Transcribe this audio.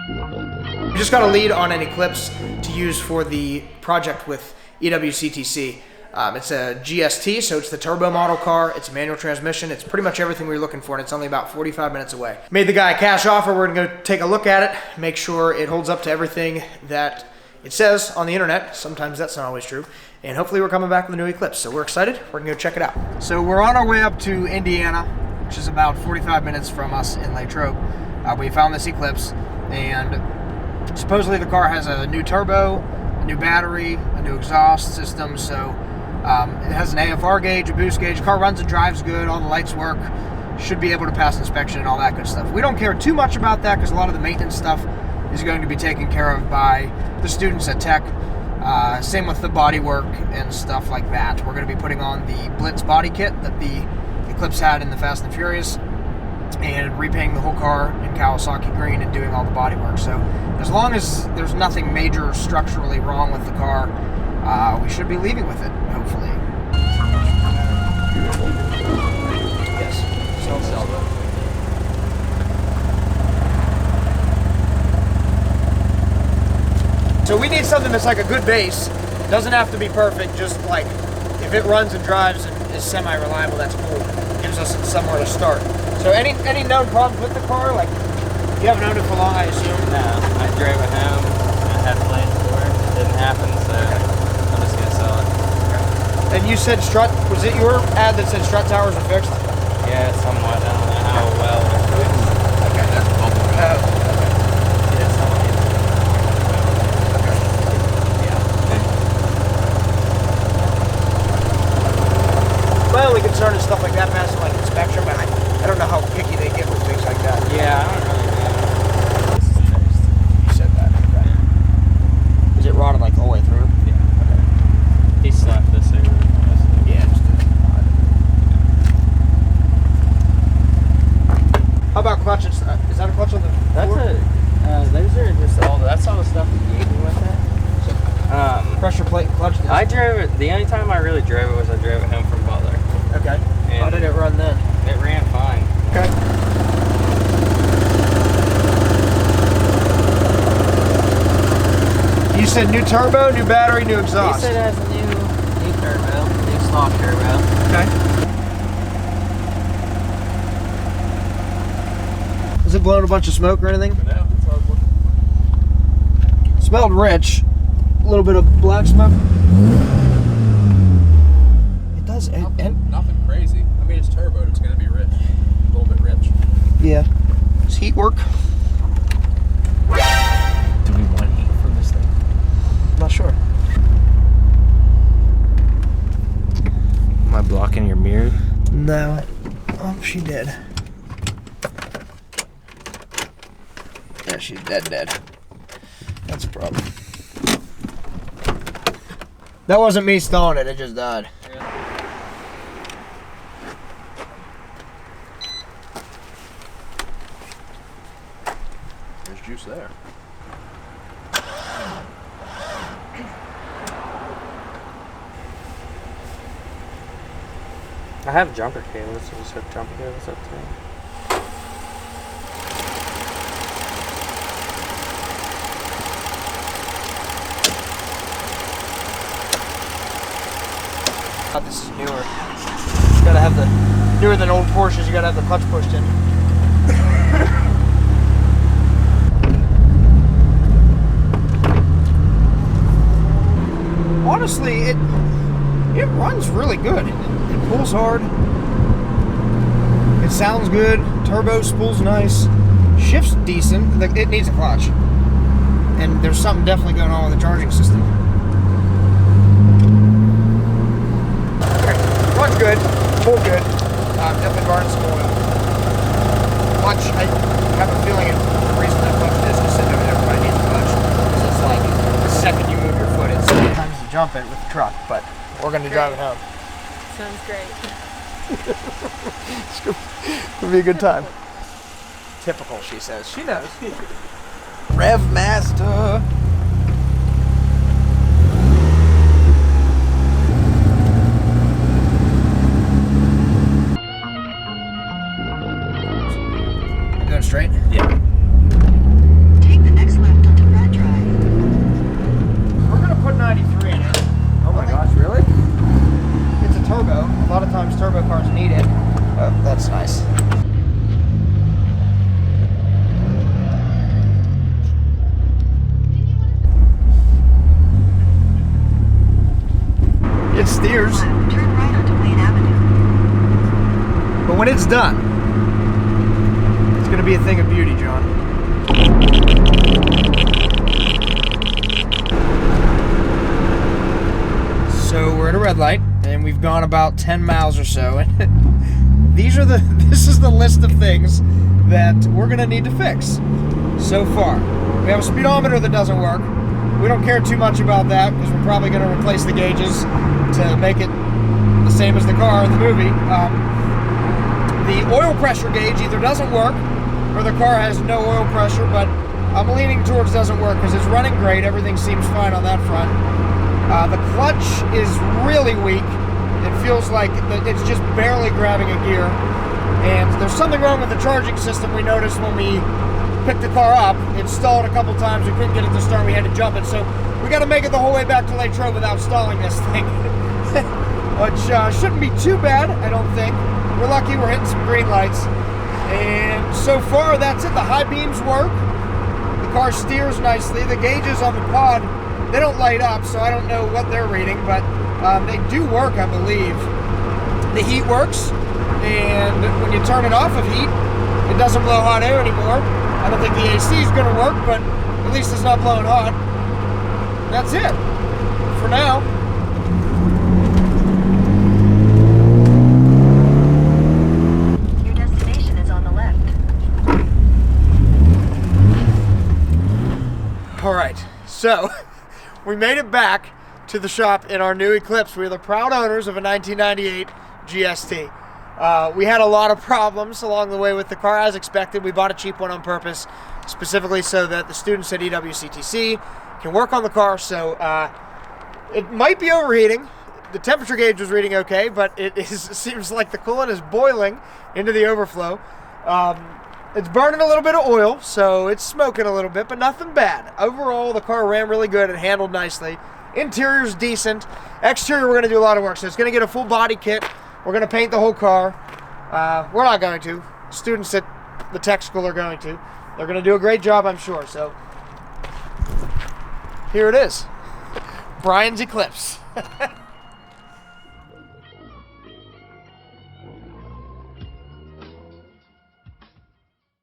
We just got a lead on an Eclipse to use for the project with EWCTC. It's a GST, so it's the turbo model car. It's a manual transmission. It's pretty much everything we were looking for, and it's only about 45 minutes away. Made the guy a cash offer. We're gonna go take a look at it, make sure it holds up to everything that it says on the internet. Sometimes that's not always true. And hopefully we're coming back with a new Eclipse. So we're excited. We're gonna go check it out. So we're on our way up to Indiana, which is about 45 minutes from us in Latrobe. We found this Eclipse, and supposedly the car has a new turbo, a new battery, a new exhaust system. So it has an AFR gauge, a boost gauge. Car runs and drives good. All the lights work. Should be able to pass inspection and all that good stuff. We don't care too much about that because a lot of the maintenance stuff is going to be taken care of by the students at Tech. Same with the body work and stuff like that. We're going to be putting on the Blitz body kit that the Eclipse had in the Fast and Furious and repainting the whole car in Kawasaki green and doing all the body work. So as long as there's nothing major structurally wrong with the car, we should be leaving with it, hopefully. Yes. Sell that. So we need something that's like a good base. Doesn't have to be perfect, just like if it runs and drives and is semi-reliable, that's cool. Gives us somewhere to start. So any known problems with the car? Like, you haven't owned it for long, I assume? No, I drove it home. I had plans for it. It didn't happen, so I'm just going to sell it. And you said strut, was it your ad that said strut towers are fixed? Yeah, somewhat. I don't know how well they're fixed. Okay, that's bubble. Yeah, somewhat. Okay. Yeah. My only concern is stuff like that passing like inspection, but I don't know how picky they get with things like that. Yeah, I don't really know. This is fixed. You said that, okay. Is it rotted like the whole way through? Yeah. Okay. He slapped this over. Yeah, just did. How about clutch and stuff? Is that a clutch on the floor? Those are just that's all the stuff you gave me with it. Pressure plate and clutch? I drove it, the only time I really drove it was I drove it home from Butler. Okay. And how did it run then? It ran fine. Okay. You said new turbo, new battery, new exhaust. He said it has a new turbo, new stock turbo. Okay. Is it blowing a bunch of smoke or anything? No, that's how it's looking. Smelled rich. A little bit of black smoke. It does. Nothing crazy. I mean, it's turbo. It's going to be rich. A little bit rich. Yeah. Does heat work? Do we want heat from this thing? I'm not sure. Am I blocking your mirror? No. Oh, she did. Yeah, she's dead. That's a problem. That wasn't me stalling it, it just died. There's juice there. I have jumper cables, so just hook jumper cables up to it. This is newer. You gotta have the newer than old Porsches. You gotta have the clutch pushed in. Honestly, it runs really good. It pulls hard. It sounds good. Turbo spools nice. Shifts decent. It needs a clutch, and there's something definitely going on with the charging system. Runs good, pull good, definitely burns some oil. Clutch, I have a feeling the reason that clutch is everybody needs a clutch, because it's like the second you move your foot, it's sometimes to jump it with the truck, but we're going to drive it home. Sounds great. It'll be a good time. Typical, she says. She knows. Rev Master. Going straight? Yeah. Take the it's done, it's gonna be a thing of beauty, John. So we're at a red light, and we've gone about 10 miles or so, and this is the list of things that we're gonna need to fix so far. We have a speedometer that doesn't work. We don't care too much about that because we're probably gonna replace the gauges to make it the same as the car in the movie. The oil pressure gauge either doesn't work or the car has no oil pressure, but I'm leaning towards doesn't work because it's running great. Everything seems fine on that front. The clutch is really weak. It feels like it's just barely grabbing a gear. And there's something wrong with the charging system we noticed when we picked the car up. It stalled a couple times. We couldn't get it to start. We had to jump it. So we got to make it the whole way back to Latrobe without stalling this thing. Which shouldn't be too bad, I don't think. We're lucky we're hitting some green lights. And so far, that's it. The high beams work. The car steers nicely. The gauges on the pod, they don't light up, so I don't know what they're reading, but they do work, I believe. The heat works, and when you turn it off of heat, it doesn't blow hot air anymore. I don't think the AC is going to work, but at least it's not blowing hot. That's it for now. Your destination is on the left. All right, so we made it back to the shop in our new Eclipse. We're the proud owners of a 1998 GST. We had a lot of problems along the way with the car, as expected. We bought a cheap one on purpose, specifically so that the students at EWCTC can work on the car. So it might be overheating. The temperature gauge was reading okay, but it seems like the coolant is boiling into the overflow. It's burning a little bit of oil, so it's smoking a little bit, but nothing bad. Overall, the car ran really good. It handled nicely. Interior's decent. Exterior, we're going to do a lot of work. So it's going to get a full body kit. We're going to paint the whole car. We're not going to. Students at the tech school are going to. They're going to do a great job, I'm sure. So here it is. Brian's Eclipse.